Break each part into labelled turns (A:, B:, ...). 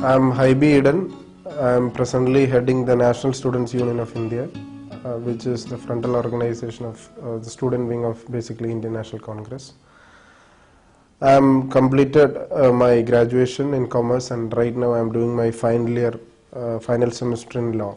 A: I'm HIBI EDEN. I'm presently heading the National Students Union of India, which is the frontal organization of the student wing of basically Indian National Congress. I'm completed my graduation in commerce, and right now I'm doing my final semester in law.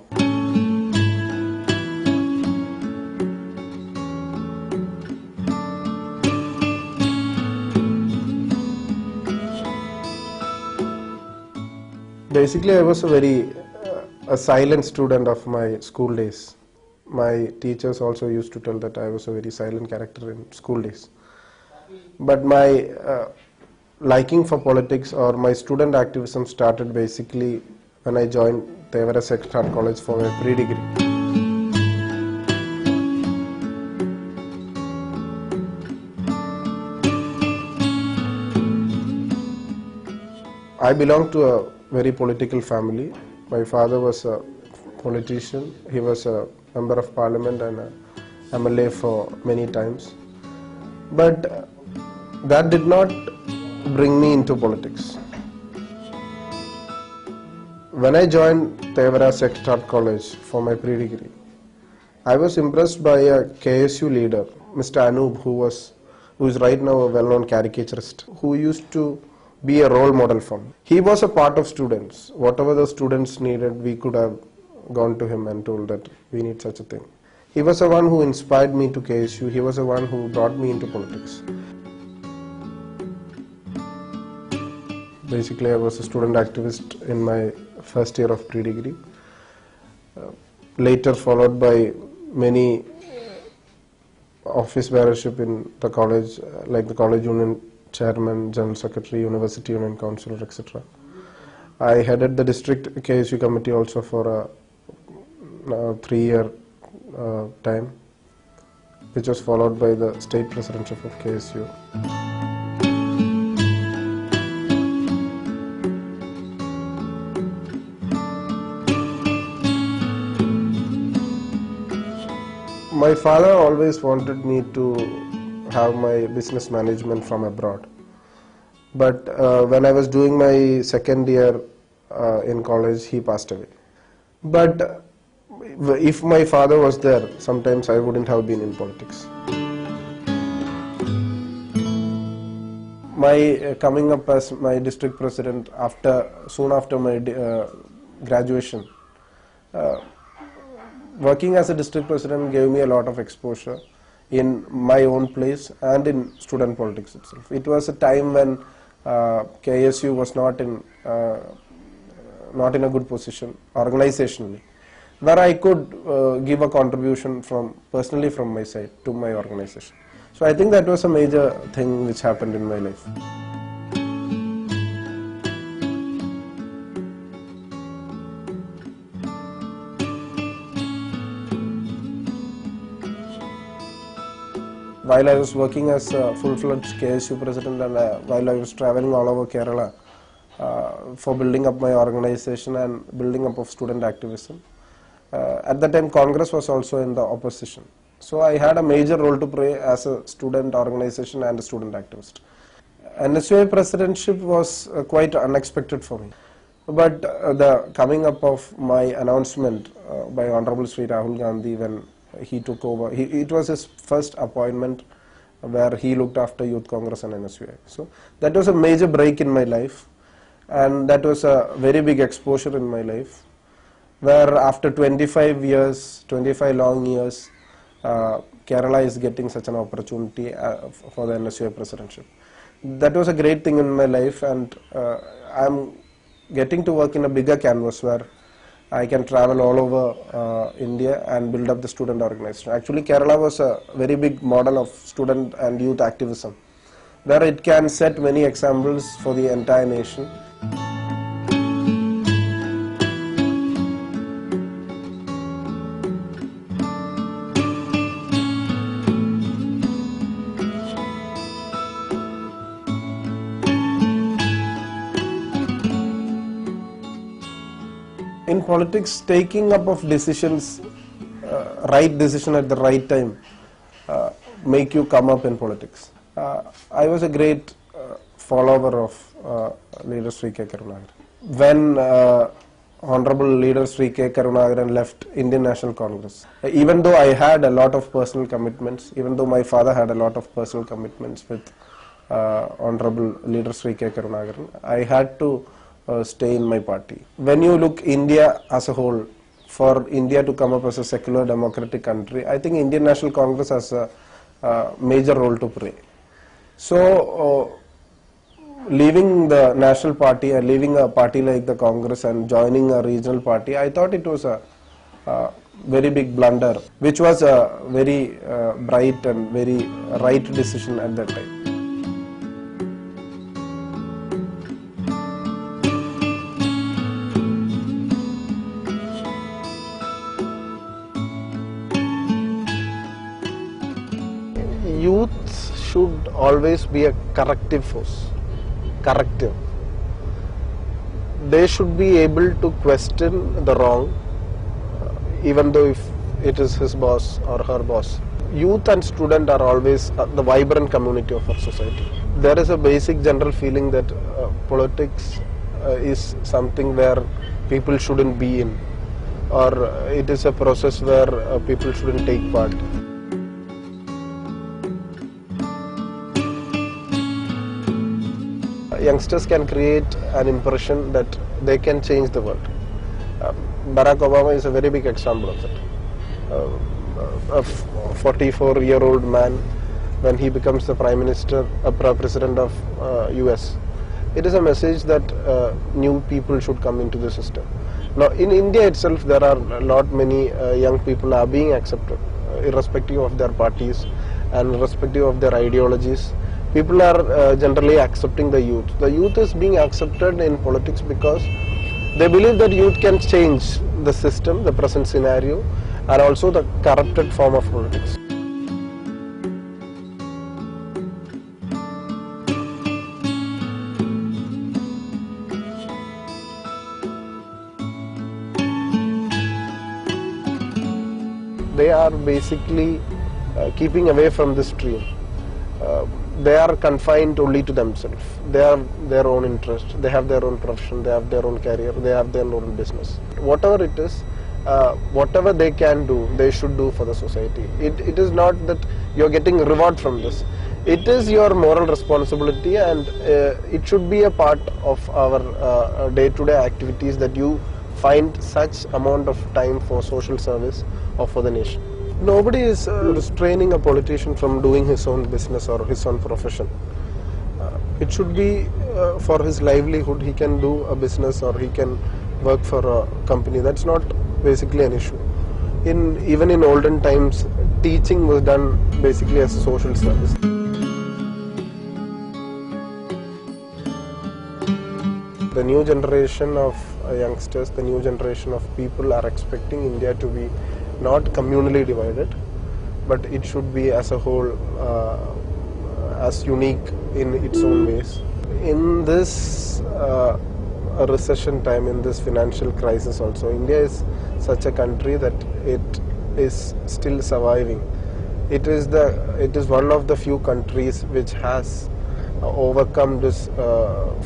A: Basically, I was a silent student of my school days. My teachers also used to tell that I was a very silent character in school days. But my liking for politics or my student activism started basically when I joined Tevara Sacred Heart College for my pre-degree. I belong to a very political family. My father was a politician. He was a member of parliament and a MLA for many times. But that did not bring me into politics. When I joined Tevara Sacred Heart College for my pre-degree, I was impressed by a KSU leader, Mr. Anup, who is right now a well-known caricaturist, who used to be a role model for me. He was a part of students. Whatever the students needed, we could have gone to him and told that we need such a thing. He was the one who inspired me to KSU. He was the one who brought me into politics. Basically, I was a student activist in my first year of pre-degree. Later followed by many office bearership in the college, like the college union chairman, general secretary, university union councillor, etc. I headed the district KSU committee also for a 3-year time, which was followed by the state presidentship of KSU. My father always wanted me to have my business management from abroad. But when I was doing my second year in college, he passed away. But if my father was there, sometimes I wouldn't have been in politics. My coming up as my district president soon after my graduation, working as a district president gave me a lot of exposure in my own place and in student politics itself. It was a time when KSU was not in a good position organizationally, where I could give a contribution personally from my side to my organization. So I think that was a major thing which happened in my life. While I was working as a full-fledged KSU president and while I was traveling all over Kerala for building up my organization and building up of student activism, at that time Congress was also in the opposition. So I had a major role to play as a student organization and a student activist. NSUI presidentship was quite unexpected for me. But the coming up of my announcement by Honorable Sri Rahul Gandhi when he took over, it was his first appointment where he looked after Youth Congress and NSUI. So that was a major break in my life, and that was a very big exposure in my life, where after 25 long years, Kerala is getting such an opportunity for the NSUI presidentship. That was a great thing in my life, and I'm getting to work in a bigger canvas where I can travel all over India and build up the student organization. Actually, Kerala was a very big model of student and youth activism, where it can set many examples for the entire nation. In politics, taking up of decisions, right decision at the right time, make you come up in politics. I was a great follower of leader Sri K. Karunakaran. when Honorable Leader Sri K. Karunagaran left Indian National Congress. Even though I had a lot of personal commitments, even though my father had a lot of personal commitments with Honorable Leader Sri K. Karunagaran, I had to stay in my party. When you look India as a whole, for India to come up as a secular democratic country, I think Indian National Congress has a major role to play. So, leaving the national party and leaving a party like the Congress and joining a regional party, I thought it was a very big blunder, which was a very bright and very right decision at that time. Youth should always be a corrective force. Corrective. They should be able to question the wrong, even though if it is his boss or her boss. Youth and student are always the vibrant community of our society. There is a basic general feeling that politics is something where people shouldn't be in, or it is a process where people shouldn't take part. Youngsters can create an impression that they can change the world. Barack Obama is a very big example of that. A 44-year-old man, when he becomes the Prime Minister, President of US, it is a message that new people should come into the system. Now, in India itself, there are many young people are being accepted, irrespective of their parties and irrespective of their ideologies. People are generally accepting the youth. The youth is being accepted in politics because they believe that youth can change the system, the present scenario, and also the corrupted form of politics. They are basically keeping away from the stream. They are confined only to themselves. They have their own interest, they have their own profession, they have their own career, they have their own business. Whatever it is, whatever they can do, they should do for the society. It is not that you are getting reward from this. It is your moral responsibility, and it should be a part of our day-to-day activities that you find such amount of time for social service or for the nation. Nobody is restraining a politician from doing his own business or his own profession. It should be for his livelihood. He can do a business or he can work for a company. That's not basically an issue. Even in olden times, teaching was done basically as a social service. The new generation of youngsters, the new generation of people are expecting India to be not communally divided, but it should be as a whole, as unique in its own ways. In this recession time, in this financial crisis also, India is such a country that it is still surviving. It is one of the few countries which has overcome this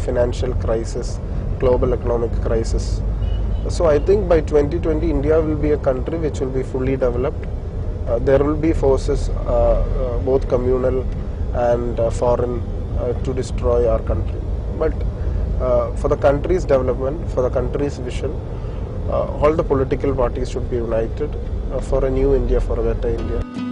A: financial crisis, global economic crisis. So I think by 2020 India will be a country which will be fully developed. There will be forces, both communal and foreign, to destroy our country. But for the country's development, for the country's vision, all the political parties should be united for a new India, for a better India.